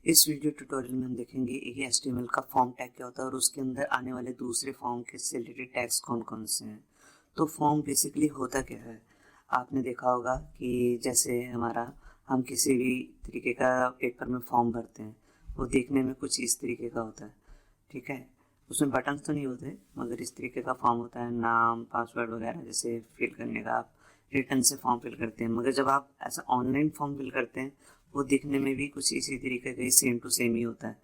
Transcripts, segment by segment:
इस video tutorial में हम देखेंगे ये HTML का फॉर्म टैग क्या होता है और उसके अंदर आने वाले दूसरे फॉर्म के से रिलेटेड टैग्स कौन कौन से हैं। तो फॉर्म बेसिकली होता क्या है, आपने देखा होगा कि जैसे हम किसी भी तरीके का पेपर में फॉर्म भरते हैं, वो देखने में कुछ इस तरीके का होता है। ठीक है, उसमें बटन तो नहीं होते मगर इस तरीके का फॉर्म होता है, नाम पासवर्ड वगैरह जैसे फिल करने का आप रिटर्न से फॉर्म फिल करते हैं। मगर जब आप ऐसा ऑनलाइन फॉर्म फिल करते हैं वो दिखने में भी कुछ इसी तरीके का सेम टू सेम ही होता है,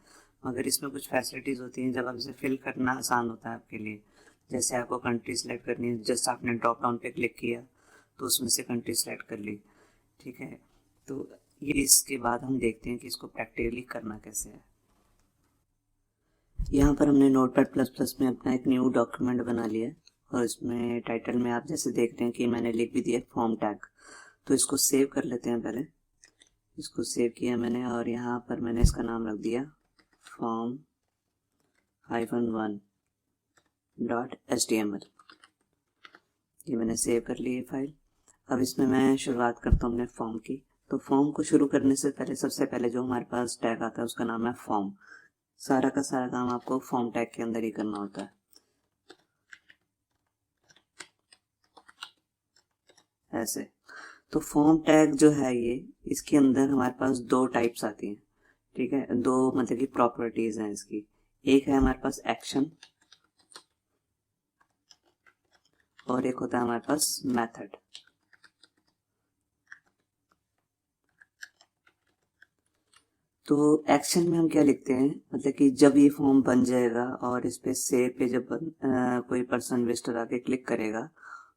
मगर इसमें कुछ फैसिलिटीज़ होती हैं। जब आप इसे फिल करना आसान होता है आपके लिए, जैसे आपको कंट्री सेलेक्ट करनी है, जस्ट आपने ड्रॉप डाउन पे क्लिक किया तो उसमें से कंट्री सेलेक्ट कर ली। ठीक है, तो ये इसके बाद हम देखते हैं कि इसको प्रैक्टिकली करना कैसे है। यहाँ पर हमने नोटपैड प्लस प्लस में अपना एक न्यू डॉक्यूमेंट बना लिया है और इसमें टाइटल में आप जैसे देख रहे हैं कि मैंने लिख भी दिया फॉर्म टैग। तो इसको सेव कर लेते हैं। पहले इसको सेव किया मैंने और यहाँ पर मैंने इसका नाम रख दिया form-1.html। ये मैंने सेव कर ली है फाइल। अब इसमें मैं शुरुआत करता हूँ अपने फॉर्म की। तो फॉर्म को शुरू करने से पहले सबसे पहले जो हमारे पास टैग आता है उसका नाम है फॉर्म। सारा का सारा काम आपको फॉर्म टैग के अंदर ही करना होता है, ऐसे। तो फॉर्म टैग जो है ये, इसके अंदर हमारे पास दो टाइप्स आती हैं। ठीक है, दो मतलब की प्रॉपर्टीज हैं इसकी। एक है हमारे पास एक्शन और एक होता है हमारे पास मेथड। तो एक्शन में हम क्या लिखते हैं, मतलब कि जब ये फॉर्म बन जाएगा और इस पे सेव पे जब कोई पर्सन विजिटर आके क्लिक करेगा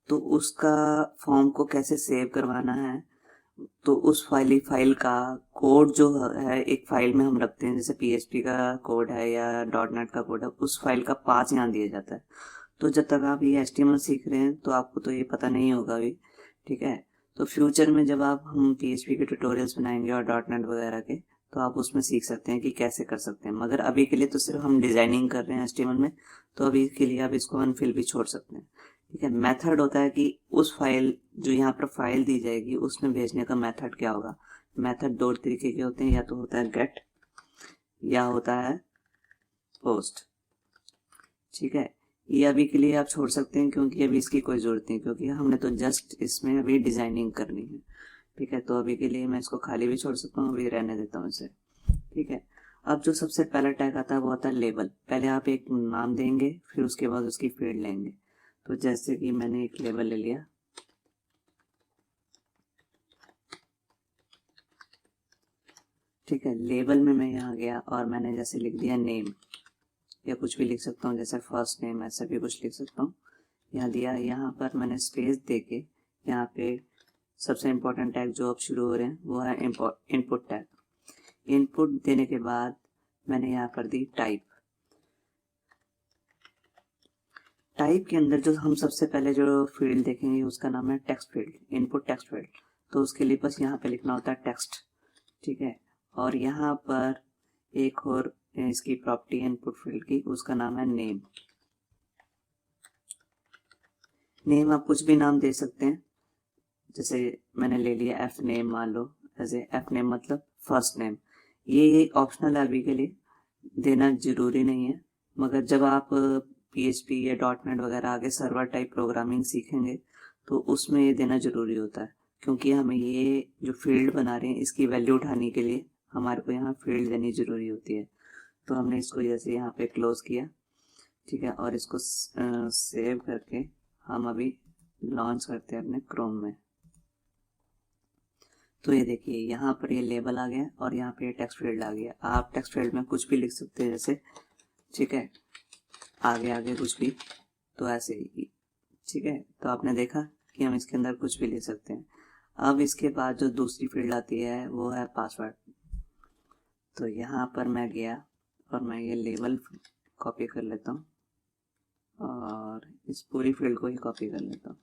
तो उसका फॉर्म को कैसे सेव करवाना है, तो उस फाइल का कोड जो है एक फाइल में हम रखते हैं, जैसे PHP का कोड है या .NET का कोड है, उस फाइल का पाथ यहाँ दिया जाता है। तो जब तक आप ये HTML सीख रहे हैं तो आपको तो ये पता नहीं होगा अभी। ठीक है, तो फ्यूचर में जब हम PHP के ट्यूटोरियल्स बनाएंगे और .NET वगैरह के, तो आप उसमें सीख सकते हैं कि कैसे कर सकते हैं। मगर अभी के लिए तो सिर्फ हम डिजाइनिंग कर रहे हैं HTML में, तो अभी के लिए आप इसको अनफिल भी छोड़ सकते हैं। ठीक है, मेथड होता है कि उस फाइल जो यहाँ पर फाइल दी जाएगी उसमें भेजने का मेथड क्या होगा। मेथड दो तरीके के होते हैं, या तो होता है गेट या होता है पोस्ट। ठीक है, ये अभी के लिए आप छोड़ सकते हैं क्योंकि अभी इसकी कोई जरूरत नहीं, क्योंकि हमने तो जस्ट इसमें अभी डिजाइनिंग करनी है। ठीक है, तो अभी के लिए मैं इसको खाली भी छोड़ सकता हूँ, अभी रहने देता हूँ इसे। ठीक है, अब जो सबसे पहला टैग आता है वो आता है लेबल। पहले आप एक नाम देंगे, फिर उसके बाद उसकी फील्ड लेंगे। तो जैसे कि मैंने एक लेबल ले लिया। ठीक है, लेबल में मैं यहाँ गया और मैंने जैसे लिख दिया नेम, या कुछ भी लिख सकता हूँ, जैसे फर्स्ट नेम, ऐसा भी कुछ लिख सकता हूँ। यहाँ दिया, यहाँ पर मैंने स्पेस देके यहाँ पे सबसे इम्पोर्टेंट टैग जो अब शुरू हो रहे हैं वो है इनपुट टैग। इनपुट देने के बाद मैंने यहाँ कर दी टाइप। टाइप के अंदर जो हम सबसे पहले जो फील्ड देखेंगे उसका नाम है text field, input text field. तो उसके लिए बस यहाँ पे लिखना होता है टेक्स्ट। ठीक है, और यहाँ पर एक और इसकी प्रॉपर्टी इनपुट फील्ड की, उसका नाम है नेम। नेम आप कुछ भी नाम दे सकते हैं, जैसे मैंने ले लिया एफ नेम, मान लो ऐसे एफ नेम मतलब फर्स्ट नेम। ये ऑप्शनल है, अभी के लिए देना जरूरी नहीं है। मगर जब आप PHP या .NET वगैरह आगे सर्वर टाइप प्रोग्रामिंग सीखेंगे तो उसमें ये देना जरूरी होता है, क्योंकि हमें ये जो फील्ड बना रहे हैं इसकी वैल्यू उठाने के लिए हमारे को यहाँ फील्ड देनी जरूरी होती है। तो हमने इसको जैसे यहाँ पे क्लोज किया। ठीक है, और इसको सेव करके हम अभी लॉन्च करते हैं अपने क्रोम में। तो ये देखिए यहाँ पर ये लेबल आ गया और यहाँ पे टेक्स्ट फील्ड आ गया। आप टेक्स्ट फील्ड में कुछ भी लिख सकते हैं जैसे, ठीक है, आगे आगे कुछ भी, तो ऐसे ही। ठीक है, तो आपने देखा कि हम इसके अंदर कुछ भी लिख सकते हैं। अब इसके बाद जो दूसरी फील्ड आती है वो है पासवर्ड। तो यहाँ पर मैं गया और मैं ये लेबल कॉपी कर लेता हूँ और इस पूरी फील्ड को ही कॉपी कर लेता हूँ।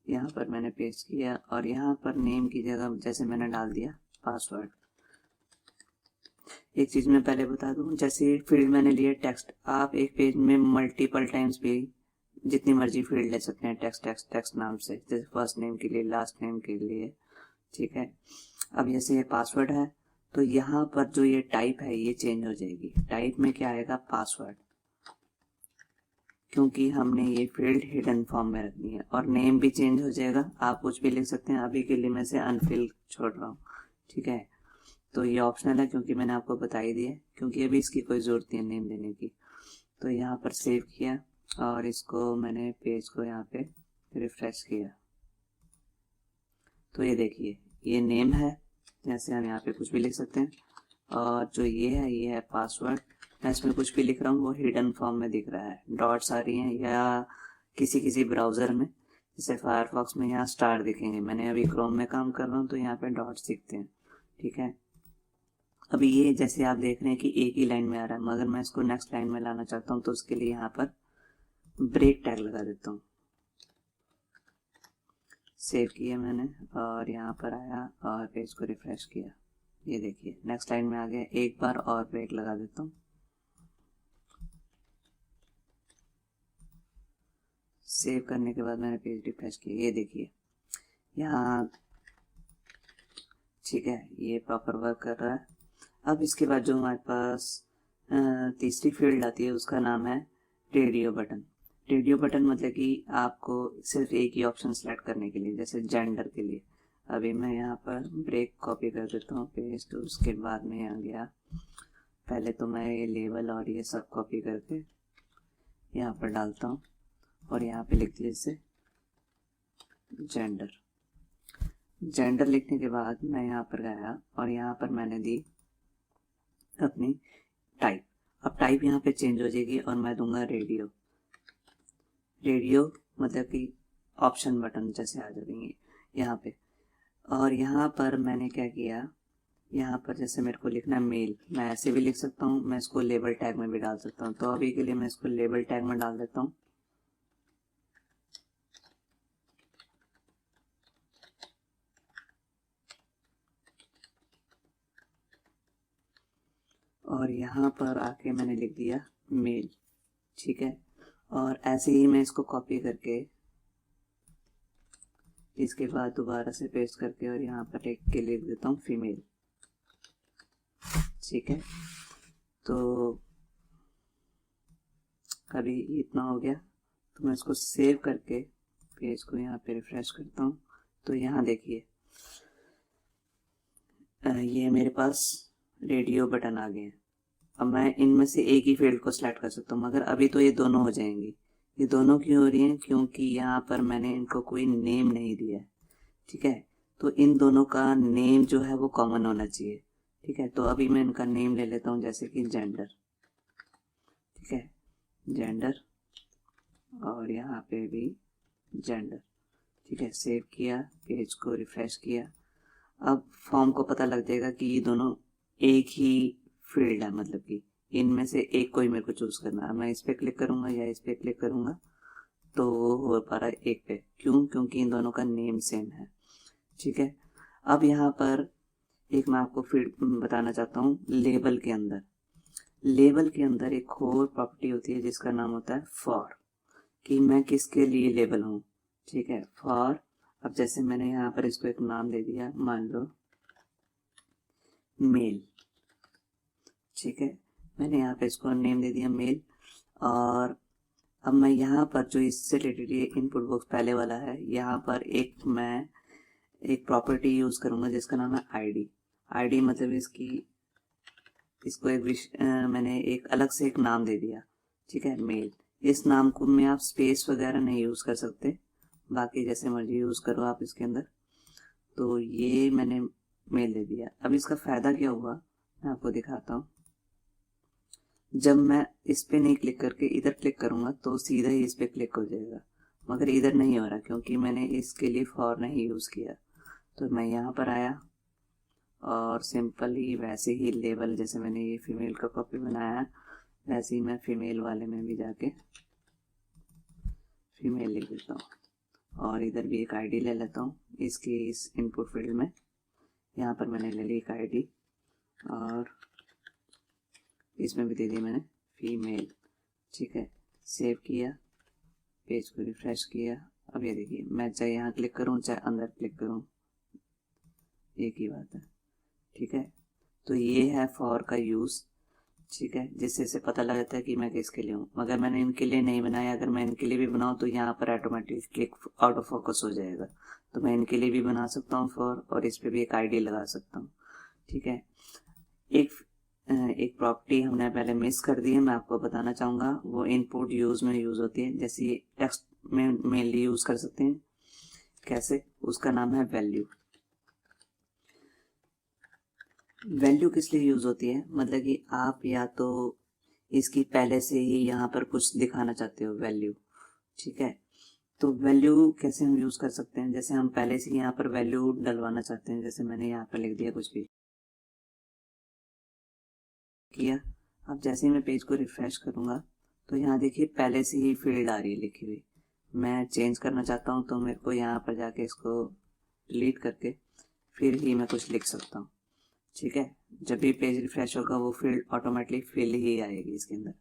यहाँ पर मैंने पेस्ट किया और यहाँ पर नेम की जगह जैसे मैंने डाल दिया पासवर्ड। एक चीज मैं पहले बता दूं, जैसे फील्ड मैंने लिया टेक्स्ट, आप एक पेज में मल्टीपल टाइम्स भी जितनी मर्जी फील्ड ले सकते हैं टेक्स्ट टेक्स्ट टेक्स्ट नाम से, जैसे फर्स्ट नेम के लिए, लास्ट नेम के लिए। ठीक है, अब जैसे ये पासवर्ड है तो यहाँ पर जो ये टाइप है ये चेंज हो जाएगी। टाइप में क्या आएगा, पासवर्ड, क्योंकि हमने ये फील्ड हिडन फॉर्म में रखनी है। और नेम भी चेंज हो जाएगा, आप कुछ भी लिख सकते हैं, अभी के लिए मैं से अनफिल छोड़ रहा हूँ, ठीक है। तो ये ऑप्शनल है क्योंकि मैंने आपको बता ही दिया, क्योंकि अभी इसकी कोई जरूरत नहीं है नेम देने की। तो यहाँ पर सेव किया और इसको मैंने पेज को यहाँ पे रिफ्रेश किया, तो ये देखिए ये नेम है, जैसे हम यहाँ पे कुछ भी लिख सकते हैं। और जो ये है पासवर्ड, मैं इसमें कुछ भी लिख रहा हूँ वो हिडन फॉर्म में दिख रहा है, डॉट्स आ रही हैं, या किसी ब्राउजर में जैसे फायरफॉक्स में यहाँ स्टार दिखेंगे। मैंने अभी क्रोम में काम कर रहा हूँ तो यहाँ पे डॉट्स दिखते हैं, ठीक है। अभी ये जैसे आप देख रहे हैं कि एक ही लाइन में आ रहा है, मगर मैं इसको नेक्स्ट लाइन में लाना चाहता हूँ, तो उसके लिए यहाँ पर ब्रेक टैग लगा देता हूँ। सेव किया मैंने और यहाँ पर आया और पेज को रिफ्रेश किया, ये देखिए नेक्स्ट लाइन में आ गया। एक बार और ब्रेक लगा देता हूँ, सेव करने के बाद मैंने पेज रिफ्रेश किया, ये देखिए यहाँ, ठीक है, ये प्रॉपर वर्क कर रहा है। अब इसके बाद जो हमारे पास तीसरी फील्ड आती है उसका नाम है रेडियो बटन। रेडियो बटन मतलब कि आपको सिर्फ एक ही ऑप्शन सेलेक्ट करने के लिए, जैसे जेंडर के लिए। अभी मैं यहाँ पर ब्रेक कॉपी कर देता हूँ, पेस्ट, उसके बाद में यहाँ गया, पहले तो मैं ये लेबल और ये सब कॉपी करके यहाँ पर डालता हूँ और यहाँ पे लिख दिया जैसे जेंडर। जेंडर लिखने के बाद मैं यहाँ पर गया और यहाँ पर मैंने दी अपनी टाइप। अब टाइप यहाँ पे चेंज हो जाएगी और मैं दूंगा रेडियो। रेडियो मतलब कि ऑप्शन बटन जैसे आ जाएंगे यहाँ पे। और यहाँ पर मैंने क्या किया, यहाँ पर जैसे मेरे को लिखना है मेल, मैं ऐसे भी लिख सकता हूँ, मैं इसको लेबल टैग में भी डाल सकता हूँ। तो अभी के लिए मैं इसको लेबल टैग में डाल देता हूँ। और यहाँ पर आके मैंने लिख दिया मेल, ठीक है। और ऐसे ही मैं इसको कॉपी करके इसके बाद दोबारा से पेस्ट करके और यहाँ पर एक के लिख देता हूँ फीमेल, ठीक है। तो अभी इतना हो गया, तो मैं इसको सेव करके पेज को यहाँ पे रिफ्रेश करता हूँ। तो यहाँ देखिए ये मेरे पास रेडियो बटन आ गए हैं। अब मैं इनमें से एक ही फील्ड को सिलेक्ट कर सकता हूँ, मगर अभी तो ये दोनों हो जाएंगी। ये दोनों क्यों हो रही हैं, क्योंकि यहाँ पर मैंने इनको कोई नेम नहीं दिया है, ठीक है। तो इन दोनों का नेम जो है वो कॉमन होना चाहिए, ठीक है। तो अभी मैं इनका नेम ले लेता हूँ, जैसे कि जेंडर, ठीक है, जेंडर, और यहाँ पे भी जेंडर, ठीक है। सेव किया, पेज को रिफ्रेश किया। अब फॉर्म को पता लग जाएगा कि ये दोनों एक ही फील्ड है, मतलब कि इनमें से एक कोई मेरे को चूज करना है। मैं इस पे क्लिक करूंगा या इस पे क्लिक करूंगा तो वो हो पा रहा है एक पे, क्यों, क्योंकि इन दोनों का नेम सेम है, ठीक है। अब यहाँ पर एक मैं आपको फील्ड बताना चाहता हूँ। लेबल के अंदर, लेबल के अंदर एक और प्रॉपर्टी होती है जिसका नाम होता है फॉर, कि मैं किसके लिए लेबल हूँ, ठीक है, फॉर। अब जैसे मैंने यहाँ पर इसको एक नाम दे दिया, मान लो मेल, ठीक है, मैंने यहाँ पे इसको नेम दे दिया मेल। और अब मैं यहाँ पर जो इससे रिलेटेड ये इनपुट बॉक्स पहले वाला है, यहाँ पर मैं एक प्रॉपर्टी यूज करूंगा जिसका नाम है आईडी। आईडी मतलब इसको मैंने एक अलग से एक नाम दे दिया, ठीक है, मेल। इस नाम को में आप स्पेस वगैरह नहीं यूज कर सकते, बाकी जैसे मर्जी यूज करो आप इसके अंदर। तो ये मैंने मेल दे दिया। अब इसका फायदा क्या हुआ मैं आपको दिखाता हूँ। जब मैं इस पे नहीं क्लिक करके इधर क्लिक करूंगा तो सीधा ही इस पे क्लिक हो जाएगा, मगर इधर नहीं हो रहा क्योंकि मैंने इसके लिए फॉर नहीं यूज किया। तो मैं यहाँ पर आया और सिंपल ही वैसे ही लेबल, जैसे मैंने ये फीमेल का कॉपी बनाया है, वैसे ही मैं फीमेल वाले में भी जाके फीमेल लिख देता हूँ और इधर भी एक आईडी ले लेता हूँ इसकी इस इनपुट फील्ड में। यहाँ पर मैंने ले ली एक आईडी और इसमें भी दे दी मैंने फीमेल, ठीक है। सेव किया, पेज को रिफ्रेश किया। अब ये देखिए मैं चाहे यहाँ क्लिक करूँ चाहे अंदर क्लिक करूँ, एक ही बात है, ठीक है। तो ये है फॉर का यूज, ठीक है, जिससे इसे पता लग जाता है कि मैं किसके लिए हूँ। मगर मैंने इनके लिए नहीं बनाया, अगर मैं इनके लिए भी बनाऊँ तो यहाँ पर automatic click out of focus हो जाएगा। तो मैं इनके लिए भी बना सकता हूँ फॉर, और इस पे भी एक आईडी लगा सकता हूँ, ठीक है। एक प्रॉपर्टी हमने पहले मिस कर दी है, मैं आपको बताना चाहूंगा, वो इनपुट यूज में यूज होती है, जैसे टेक्स्ट में मेनली यूज कर सकते हैं। कैसे? उसका नाम है वैल्यू। वैल्यू किस लिए यूज होती है, मतलब कि आप या तो इसकी पहले से ही यहाँ पर कुछ दिखाना चाहते हो वैल्यू, ठीक है। तो वैल्यू कैसे हम यूज कर सकते हैं, जैसे हम पहले से यहाँ पर वैल्यू डलवाना चाहते हैं, जैसे मैंने यहाँ पर लिख दिया कुछ भी किया। अब जैसे ही मैं पेज को रिफ्रेश करूंगा तो यहाँ देखिए पहले से ही फील्ड आ रही है लिखी हुई। मैं चेंज करना चाहता हूँ तो मेरे को यहाँ पर जाके इसको डिलीट करके फिर ही मैं कुछ लिख सकता हूँ, ठीक है। जब भी पेज रिफ्रेश होगा वो फील्ड ऑटोमेटिकली फिल ही आएगी इसके अंदर,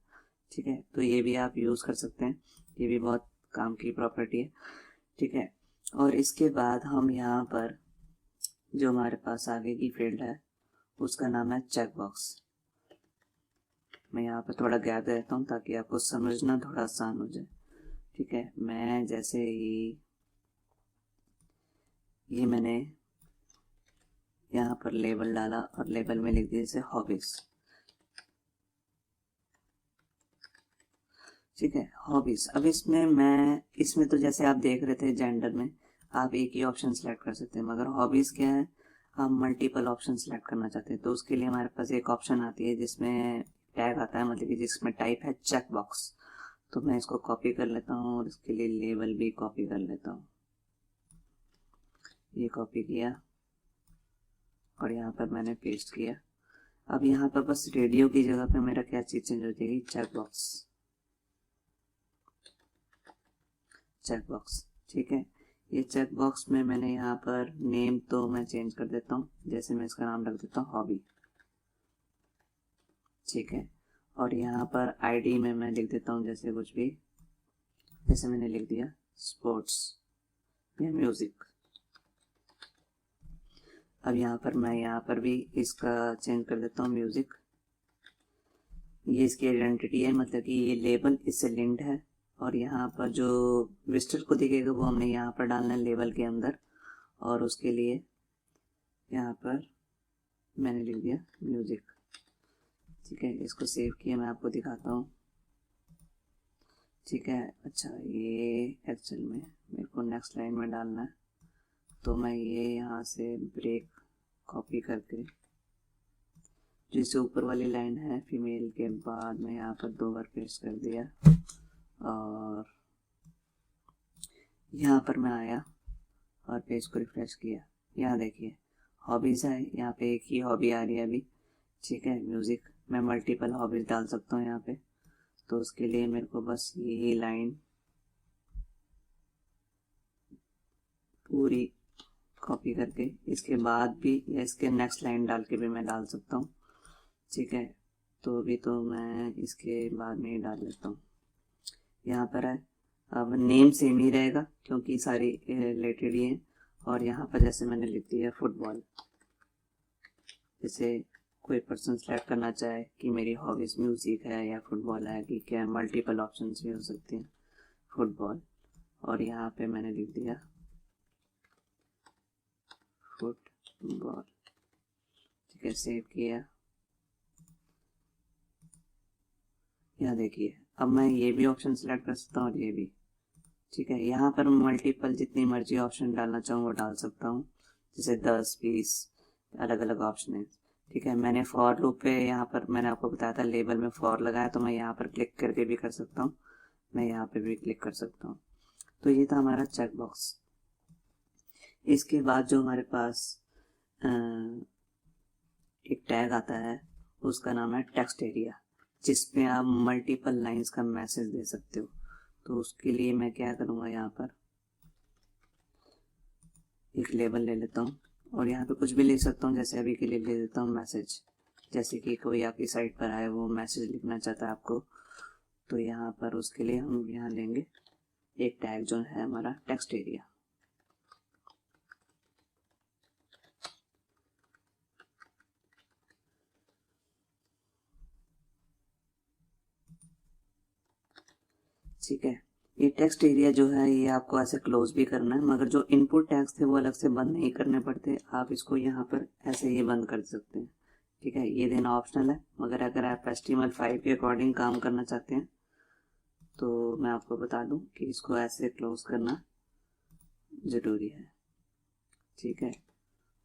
ठीक है। तो ये भी आप यूज कर सकते हैं, ये भी बहुत काम की प्रॉपर्टी है, ठीक है। और इसके बाद हम यहाँ पर जो हमारे पास आगे की फील्ड है उसका नाम है चेकबॉक्स। मैं यहाँ पर थोड़ा गैप देता हूँ ताकि आपको समझना थोड़ा आसान हो जाए, ठीक है। मैं जैसे ही ये मैंने यहाँ पर लेबल डाला और लेबल में लिख दिया जैसे हॉबीज, ठीक है, हॉबीज। अब इसमें तो जैसे आप देख रहे थे जेंडर में आप एक ही ऑप्शन सेलेक्ट कर सकते हैं, मगर हॉबीज क्या है, आप मल्टीपल ऑप्शन सेलेक्ट करना चाहते हैं। तो उसके लिए हमारे पास एक ऑप्शन आती है जिसमें टैग आता है, मतलब कि जिसमें टाइप है चेक बॉक्स। तो मैं इसको कॉपी कर लेता हूँ और इसके लिए लेबल भी कॉपी कर लेता हूँ। ये कॉपी किया और यहाँ पर मैंने पेस्ट किया। अब यहाँ पर बस रेडियो की जगह पे मेरा क्या चीज चेंज हो जाएगी, चेक बॉक्स, चेक बॉक्स, ठीक है। ये चेक बॉक्स में मैंने यहाँ पर नेम तो मैं चेंज कर देता हूँ, जैसे मैं इसका नाम रख देता हूँ हॉबी, ठीक है। और यहाँ पर आईडी में मैं लिख देता हूँ जैसे कुछ भी, जैसे मैंने लिख दिया स्पोर्ट्स या म्यूजिक। अब यहाँ पर मैं यहाँ पर भी इसका चेंज कर देता हूँ म्यूजिक। ये इसकी आइडेंटिटी है, मतलब कि ये लेबल इससे लिंक्ड है, और यहाँ पर जो विजिटर को दिखेगा वो हमने यहाँ पर डालना है लेबल के अंदर, और उसके लिए यहाँ पर मैंने लिख दिया म्यूजिक, ठीक है। इसको सेव किया, मैं आपको दिखाता हूँ, ठीक है। अच्छा, ये एक्चुअल में मेरे को नेक्स्ट लाइन में डालना है, तो मैं ये यहाँ से ब्रेक कॉपी करके जैसे ऊपर वाली लाइन है फीमेल के बाद मैं यहाँ पर 2 बार पेस्ट कर दिया, और यहाँ पर मैं आया और पेज को रिफ्रेश किया। यहाँ देखिए हॉबीज है, यहाँ पे एक ही हॉबी आ रही है अभी, ठीक है, म्यूजिक। मैं मल्टीपल हॉबीज डाल सकता हूँ यहाँ पे, तो उसके लिए मेरे को बस यही लाइन पूरी कॉपी करके इसके बाद भी या इसके नेक्स्ट लाइन डाल के भी मैं डाल सकता हूँ, ठीक है। तो अभी तो मैं इसके बाद में ही डाल लेता हूँ, यहाँ पर है। अब नेम सेम ही रहेगा क्योंकि सारी रिलेटेड ही है, और यहाँ पर जैसे मैंने लिख दिया फुटबॉल, जैसे कोई पर्सन सेलेक्ट करना चाहे कि मेरी हॉबीज म्यूजिक है या फुटबॉल है, कि क्या मल्टीपल ऑप्शंस भी हो सकते हैं, फुटबॉल, और यहाँ पे मैंने लिख दिया फुटबॉल, ठीक है, सेव किया। यहाँ देखिए अब मैं ये भी ऑप्शन सेलेक्ट कर सकता हूँ और ये भी, ठीक है। यहाँ पर मल्टीपल जितनी मर्जी ऑप्शन डालना चाहूँ वो डाल सकता हूँ, जैसे 10-20 अलग अलग ऑप्शन है, ठीक है। मैंने फॉर लूप पे यहाँ पर मैंने आपको बताया था लेबल में फॉर लगाया, तो मैं यहाँ पर क्लिक करके भी कर सकता हूँ, मैं यहाँ पे भी क्लिक कर सकता हूँ। तो ये था हमारा चेक बॉक्स। इसके बाद जो हमारे पास एक टैग आता है उसका नाम है टेक्स्ट एरिया, जिसमें आप मल्टीपल लाइंस का मैसेज दे सकते हो। तो उसके लिए मैं क्या करूँगा, यहाँ पर एक लेबल ले लेता हूँ और यहाँ पे कुछ भी लिख सकता हूँ, जैसे अभी के लिए ले लेता हूँ मैसेज, जैसे कि कोई आपकी साइट पर आए वो मैसेज लिखना चाहता है आपको, तो यहाँ पर उसके लिए हम यहाँ लेंगे एक टैग जो है हमारा टेक्स्ट एरिया। ठीक है। ये टेक्स्ट एरिया जो है ये आपको ऐसे क्लोज भी करना है, मगर जो इनपुट टैग्स थे वो अलग से बंद नहीं करने पड़ते, आप इसको यहाँ पर ऐसे ही बंद कर सकते हैं। ठीक है, ये देना ऑप्शनल है, मगर अगर आप HTML5 के अकॉर्डिंग काम करना चाहते हैं तो मैं आपको बता दूं कि इसको ऐसे क्लोज करना जरूरी है। ठीक है,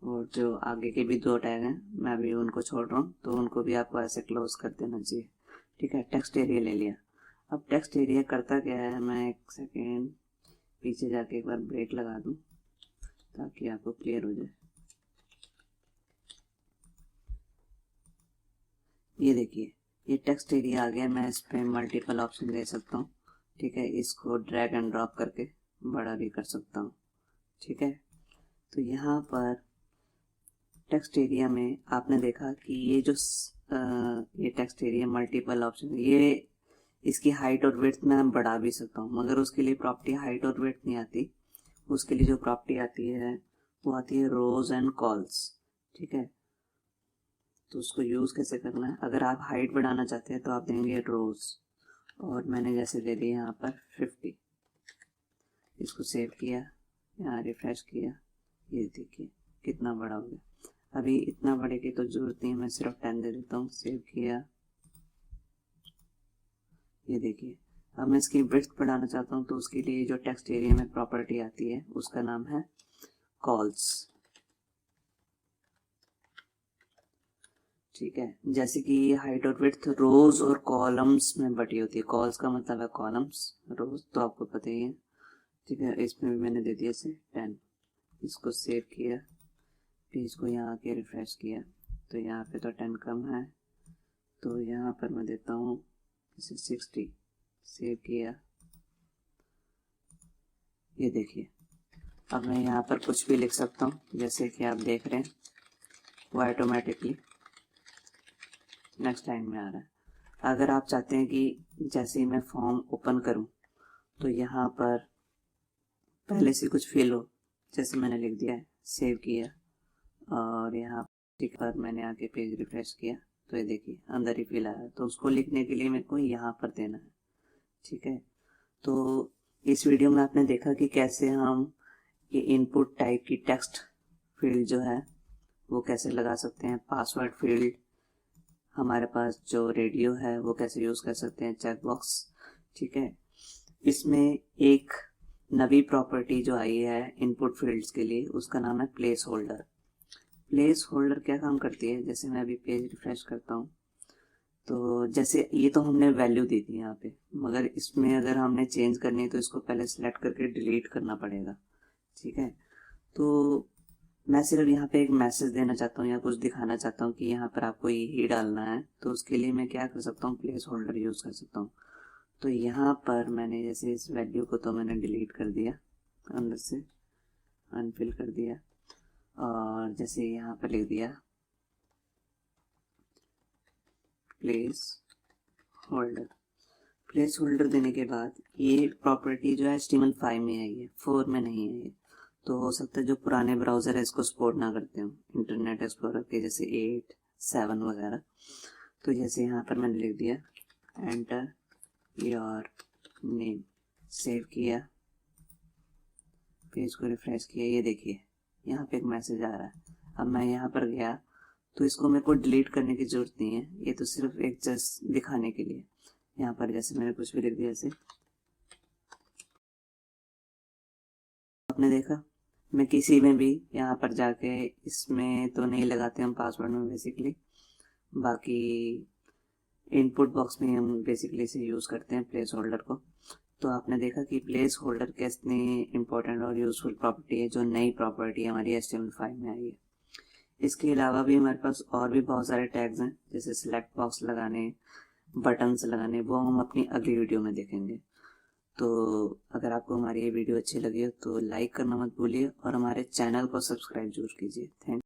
और जो आगे के भी 2 टैग हैं मैं भी उनको छोड़ रहा हूँ, तो उनको भी आपको ऐसे क्लोज कर देना चाहिए। ठीक है, टेक्स्ट एरिया ले लिया। अब टेक्स्ट एरिया करता क्या है, मैं एक सेकेंड पीछे जाके एक बार ब्रेक लगा दूं ताकि आपको क्लियर हो जाए। ये देखिए, ये टेक्स्ट एरिया आ गया, मैं इस पे मल्टीपल ऑप्शन दे सकता हूँ। ठीक है, इसको ड्रैग एंड ड्रॉप करके बड़ा भी कर सकता हूँ। ठीक है, तो यहाँ पर टेक्स्ट एरिया में आपने देखा कि ये जो ये टेक्स्ट एरिया मल्टीपल ऑप्शन, ये इसकी हाइट और विड्थ मैं बढ़ा भी सकता हूँ, मगर उसके लिए प्रॉपर्टी हाइट और विड्थ नहीं आती। उसके लिए जो प्रॉपर्टी आती है वो आती है रोज एंड कॉल्स। ठीक है, तो उसको यूज कैसे करना है, अगर आप हाइट बढ़ाना चाहते हैं तो आप देंगे रोज, और मैंने जैसे दे दिया यहाँ पर 50। इसको सेव किया, यहाँ रिफ्रेश किया, ये देखिए कितना बड़ा हो गया। अभी इतना बड़े की तो जरूरत नहीं है, मैं सिर्फ 10 दे देता हूँ। सेव किया, ये देखिए। अब मैं इसकी विड्थ बढ़ाना चाहता हूँ, तो उसके लिए जो टेक्स्ट एरिया में प्रॉपर्टी आती है उसका नाम है कॉल्स। ठीक है, जैसे कि हाइट और विड्थ रोज और कॉलम्स में बटी होती है। कॉल्स का मतलब है कॉलम्स, रोज तो आपको पता ही है। ठीक है, इसमें भी मैंने दे दिया इसे 10। इसको सेव किया, फिर इसको यहाँ आके रिफ्रेश किया, तो यहाँ पे तो 10 कम है, तो यहाँ पर मैं देता हूँ इसे 60। सेव किया, ये देखिए। अब मैं यहाँ पर कुछ भी लिख सकता हूँ, जैसे कि आप देख रहे हैं वो ऑटोमेटिकली नेक्स्ट लाइन में आ रहा है। अगर आप चाहते हैं कि जैसे ही मैं फॉर्म ओपन करूं तो यहाँ पर पहले से कुछ फिल हो, जैसे मैंने लिख दिया है, सेव किया, और यहाँ पर मैंने आके पेज रिफ्रेश किया, तो ये देखिए अंदर ही फिल आया। तो उसको लिखने के लिए मेरे को यहाँ पर देना है। ठीक है, तो इस वीडियो में आपने देखा कि कैसे हम ये इनपुट टाइप की टेक्स्ट फील्ड जो है वो कैसे लगा सकते हैं। पासवर्ड फील्ड, हमारे पास जो रेडियो है वो कैसे यूज कर सकते हैं, चेक बॉक्स। ठीक है, इसमें एक नवी प्रॉपर्टी जो आई है इनपुट फील्ड्स के लिए, उसका नाम है प्लेस होल्डर। प्लेस होल्डर क्या काम करती है, जैसे मैं अभी पेज रिफ्रेश करता हूँ, तो जैसे ये तो हमने वैल्यू दी थी यहाँ पे, मगर इसमें अगर हमने चेंज करनी है तो इसको पहले सिलेक्ट करके डिलीट करना पड़ेगा। ठीक है, तो मैं सिर्फ यहाँ पे एक मैसेज देना चाहता हूँ या कुछ दिखाना चाहता हूँ कि यहाँ पर आपको यही डालना है, तो उसके लिए मैं क्या कर सकता हूँ, प्लेस होल्डर यूज कर सकता हूँ। तो यहाँ पर मैंने जैसे इस वैल्यू को तो मैंने डिलीट कर दिया, अंदर से अनफिल कर दिया, और जैसे यहाँ पर लिख दिया प्लेस होल्डर। प्लेस होल्डर देने के बाद ये प्रॉपर्टी जो है HTML5 में आई है, 4 में नहीं है ये। तो हो सकता है जो पुराने ब्राउजर है इसको सपोर्ट ना करते हो, इंटरनेट एक्सप्लोरर के जैसे 8, 7 वगैरह। तो जैसे यहाँ पर मैंने लिख दिया एंटर योर नेम, सेव किया, पेज को रिफ्रेश किया, ये देखिए यहाँ पे एक मैसेज आ रहा है। अब मैं यहाँ पर गया तो इसको मेरे को डिलीट करने की जरूरत नहीं है, ये तो सिर्फ एक जस्ट दिखाने के लिए। यहाँ पर जैसे मैंने कुछ भी लिख दिया, जैसे आपने देखा मैं किसी में भी यहाँ पर जाके, इसमें तो नहीं लगाते हम पासवर्ड में बेसिकली, बाकी इनपुट बॉक्स में हम बेसिकली इसे यूज करते हैं प्लेस होल्डर को। तो आपने देखा कि प्लेस होल्डर कितनी इंपॉर्टेंट और यूजफुल प्रॉपर्टी है, जो नई प्रॉपर्टी हमारी HTML5 में आई है। इसके अलावा भी हमारे पास और भी बहुत सारे टैग्स हैं, जैसे सिलेक्ट बॉक्स लगाने, बटन्स लगाने, वो हम अपनी अगली वीडियो में देखेंगे। तो अगर आपको हमारी ये वीडियो अच्छी लगी हो तो लाइक करना मत भूलिए, और हमारे चैनल को सब्सक्राइब जरूर कीजिए। थैंक